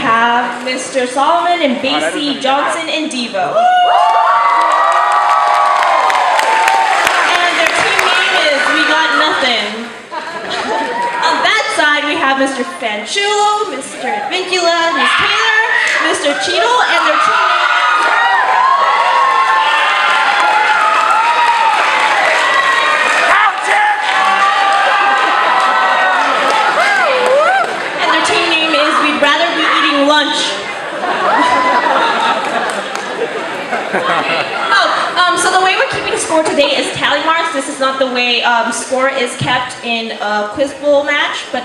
have Mr. Solomon and Basie Johnson and Devo. And their team name is We Got Nothing. On that side, we have Mr. Fanchulo, Mr. Vincula, Ms. Taylor, Mr. Cheadle, and their team name. Lunch. So the way we're keeping score today is tally marks. This is not the way score is kept in a quiz bowl match, but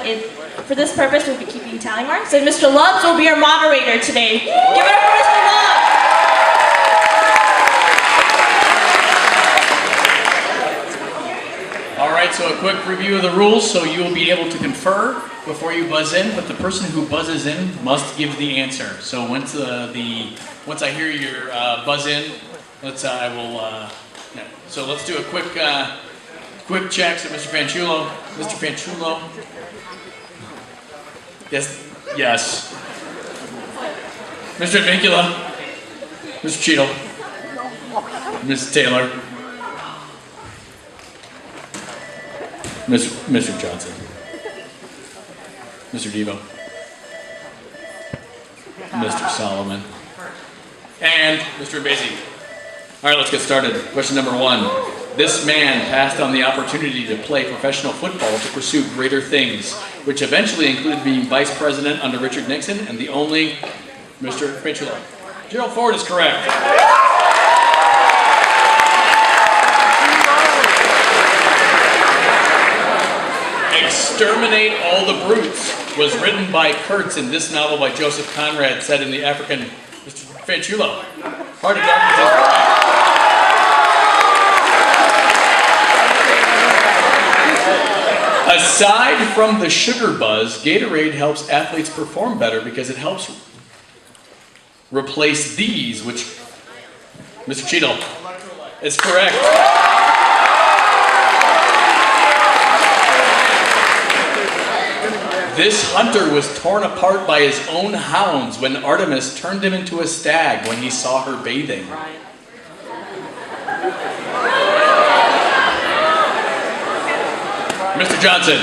for this purpose we'll be keeping tally marks. And Mr. Lubbs will be our moderator today. Give it up for Mr. Lubbs! Alright, so a quick review of the rules, so you will be able to confer before you buzz in, but the person who buzzes in must give the answer. So once I hear your buzz in, so let's do a quick check. So Mr. Fanchulo. Yes. Mr. Vincula. Mr. Cheadle. Ms. Taylor. Mr. Johnson. Mr. Devo. Mr. Solomon. And Mr. Basie. All right, let's get started. Question number 1. This man passed on the opportunity to play professional football to pursue greater things, which eventually included being vice president under Richard Nixon and the only Mr. Fanchulo. Gerald Ford is correct. Exterminate All the Brutes was written by Kurtz in this novel by Joseph Conrad, set in the African... Mr. Fanchulo. Heart of Darkness is correct. Aside from the sugar buzz, Gatorade helps athletes perform better because it helps replace these, which... Mr. Cheadle is correct. This hunter was torn apart by his own hounds when Artemis turned him into a stag when he saw her bathing. Mr. Johnson.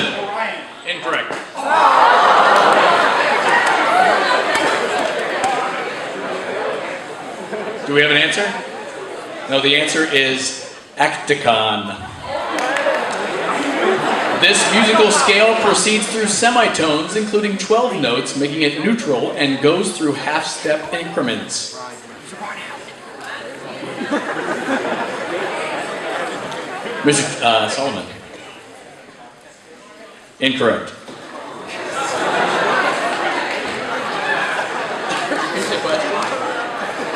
Incorrect. Do we have an answer? No, the answer is Acticon. This musical scale proceeds through semitones, including 12 notes, making it neutral, and goes through half-step increments. Mr. Solomon. Incorrect.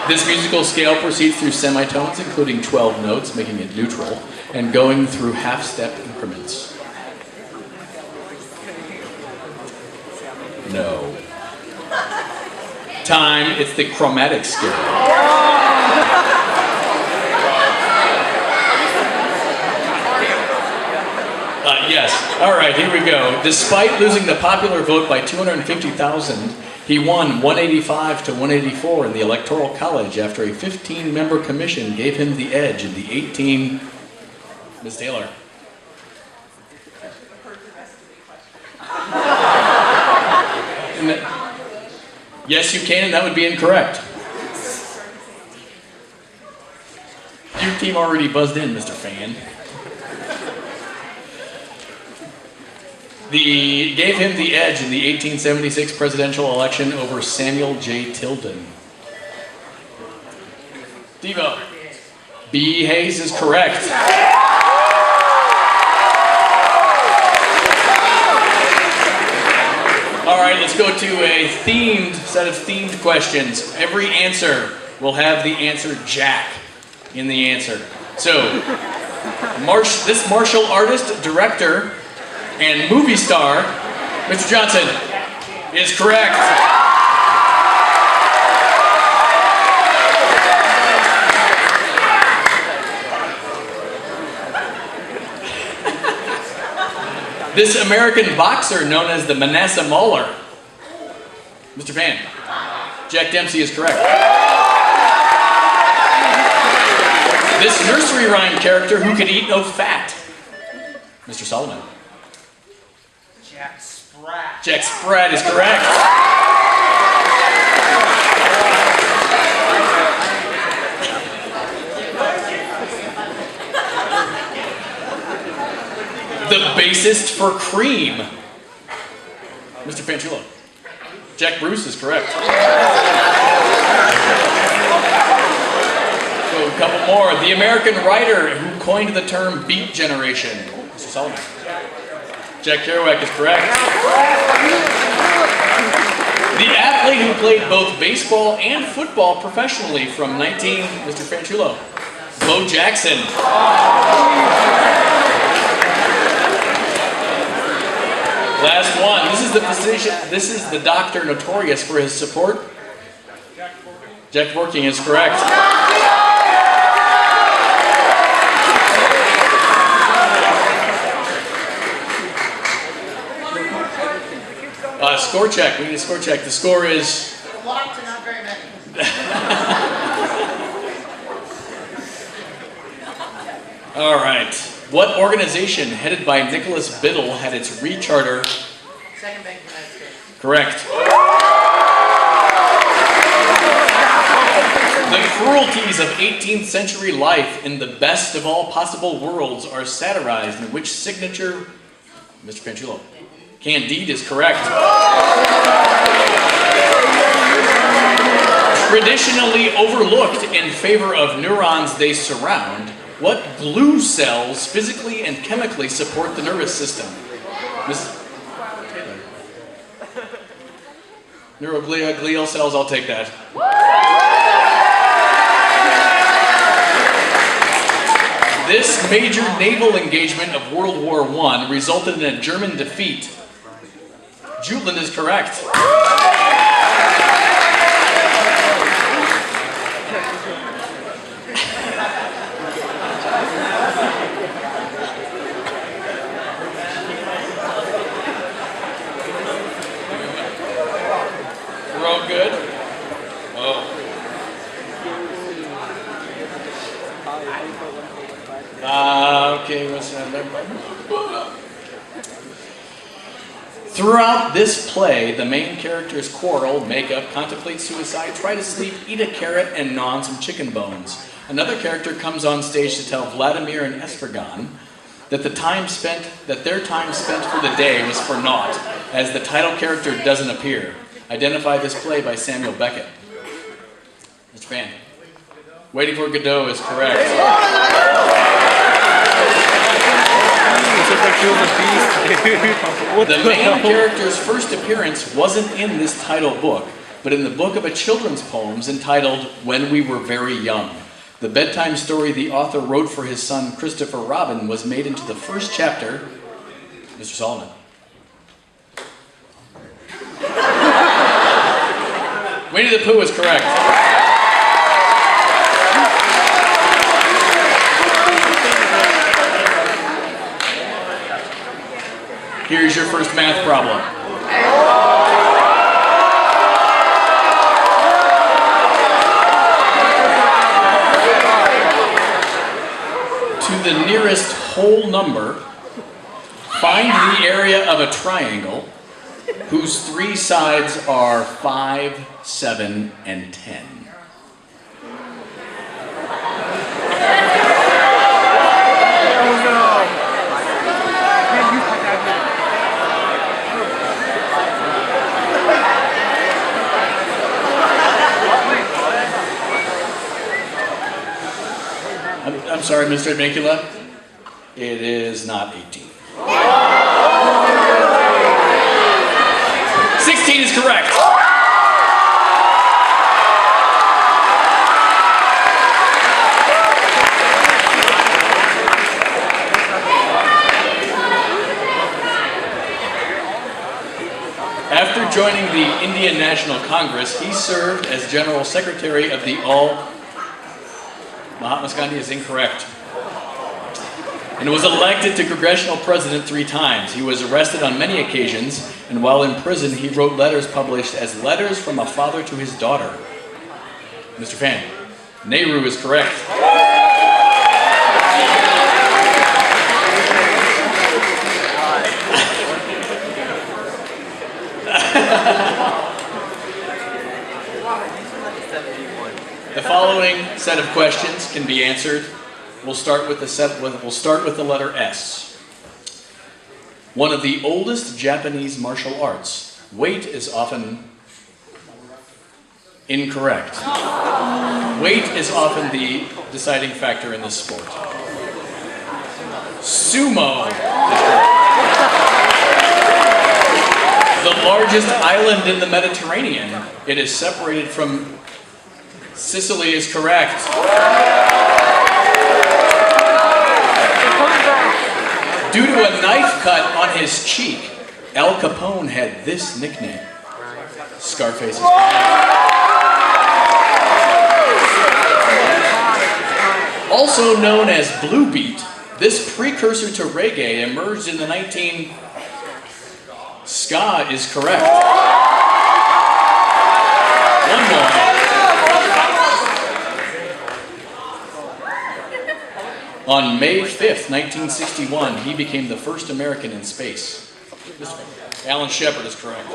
This musical scale proceeds through semitones, including 12 notes, making it neutral, and going through half-step increments. No. Time, it's the chromatic scale. Yes. All right, here we go. Despite losing the popular vote by 250,000, he won 185 to 184 in the Electoral College after a 15-member commission gave him the edge in the 18... Ms. Taylor. Yes, you can, and that would be incorrect. Your team already buzzed in, Mr. Fan. Gave him the edge in the 1876 presidential election over Samuel J. Tilden. Devo. B. Hayes is correct. All right, let's go to a set of themed questions. Every answer will have the answer Jack in the answer. So, this martial artist, director, and movie star, Mr. Johnson, is correct. This American boxer known as the Manasseh Mauler, Mr. Pan. Jack Dempsey is correct. This nursery rhyme character who could eat no fat. Mr. Solomon. Jack Sprat. Jack Sprat is correct. The bassist for Cream. Mr. Fanchulo. Jack Bruce is correct. So a couple more. The American writer who coined the term Beat Generation. Mr. Solomon. Jack Kerouac is correct. The athlete who played both baseball and football professionally from Mr. Fanchulo. Bo Jackson. Last one. This is the physician. This is the doctor notorious for his support. Jack Vorking is correct. Score check. We need a score check. The score is... A lot to not very many. All right. What organization headed by Nicholas Biddle had its recharter? Second Bank of the United States. Correct. The cruelties of 18th century life in the best of all possible worlds are satirized in which signature? Mr. Panchulo. Candide is correct. Traditionally overlooked in favor of neurons they surround, what glue cells physically and chemically support the nervous system? Ms. Taylor. Neuroglia, glial cells, I'll take that. This major naval engagement of World War I resulted in a German defeat. Jutland is correct. We're all good? Oh. Okay, what's that? Throughout this play, the main characters quarrel, make up, contemplate suicide, try to sleep, eat a carrot, and gnaw on some chicken bones. Another character comes on stage to tell Vladimir and Estrogan that their time spent for the day was for naught, as the title character doesn't appear. Identify this play by Samuel Beckett. Mr. Fan. Waiting for Godot is correct. The main character's first appearance wasn't in this title book, but in the book of a children's poems entitled When We Were Very Young. The bedtime story the author wrote for his son Christopher Robin was made into the first chapter. Mr. Solomon. Winnie the Pooh is correct. Here's your first math problem. To the nearest whole number, find the area of a triangle whose three sides are 5, 7, and 10. I'm sorry, Mr. Advincula. It is not 18. 16 is correct. After joining the Indian National Congress, he served as General Secretary of the Mahatma Gandhi is incorrect. and was elected to congressional president 3 times. He was arrested on many occasions, and while in prison, he wrote letters published as Letters from a Father to His Daughter. Mr. Fan, Nehru is correct. The following set of questions can be answered. We'll start with the letter S. One of the oldest Japanese martial arts. Weight is often incorrect. Weight is often the deciding factor in this sport. Sumo is correct. The largest island in the Mediterranean. It is separated from Sicily is correct. Due to a knife cut on his cheek, Al Capone had this nickname. Scarface is correct. Also known as Blue Beat, this precursor to reggae emerged in the Ska is correct. One more. On May 5th, 1961, he became the first American in space. Alan Shepard is correct.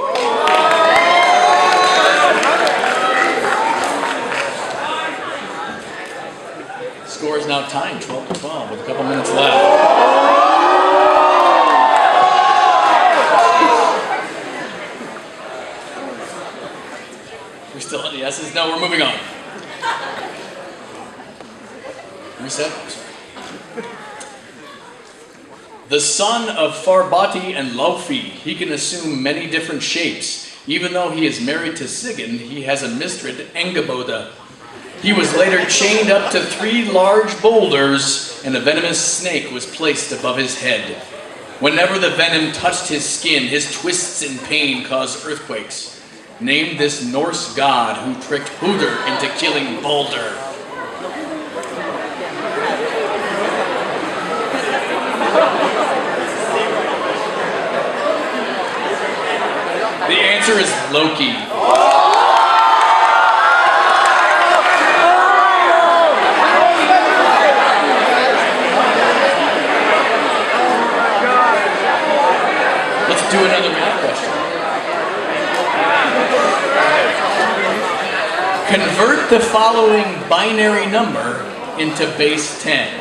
Score is now tied 12-12 with a couple minutes left. We're still on the yeses? No, we're moving on. Reset. The son of Farbati and Laufi, he can assume many different shapes. Even though he is married to Sigyn, he has a mistress, Engaboda. He was later chained up to 3 large boulders, and a venomous snake was placed above his head. Whenever the venom touched his skin, his twists in pain caused earthquakes. Name this Norse god who tricked Hooter into killing Balder. The answer is Loki. Let's do another math question. Convert the following binary number into base 10.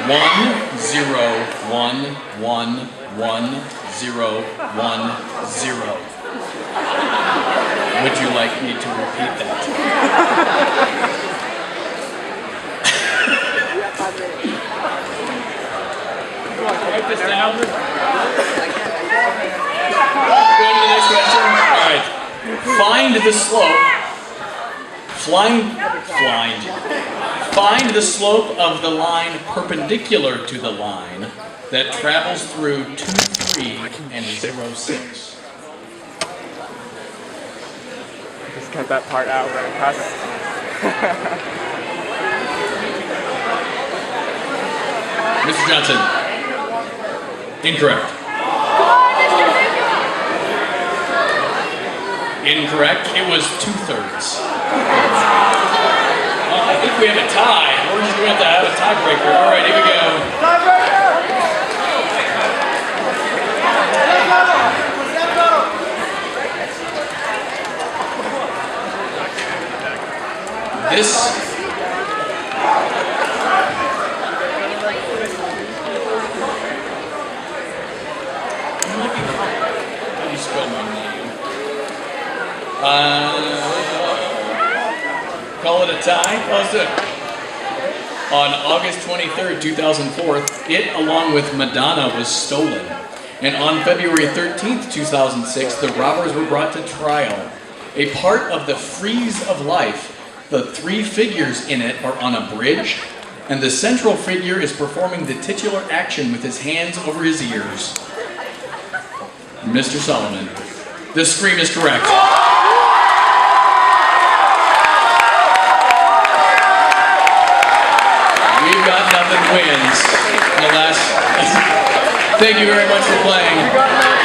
1, 0, 1, 1, 1, 0, 1, 0. Would you like me to repeat that? Write this down. Go to the next question. All right. Find the slope. Find the slope of the line perpendicular to the line that travels through 2, 3, and 0, 6. Just cut that part out right across. Mr. Johnson. Incorrect. Incorrect. It was 2/3. I think we have a tie. We're just going to have a tiebreaker. All right, here we go. This. How do you spell my name? Call it a tie? Let's do it. On August 23rd, 2004, it, along with Madonna, was stolen. And on February 13th, 2006, the robbers were brought to trial. A part of the frieze of life, the 3 figures in it are on a bridge, and the central figure is performing the titular action with his hands over his ears. Mr. Solomon. The scream is correct. Got Nothing wins. The last. Thank you very much for playing.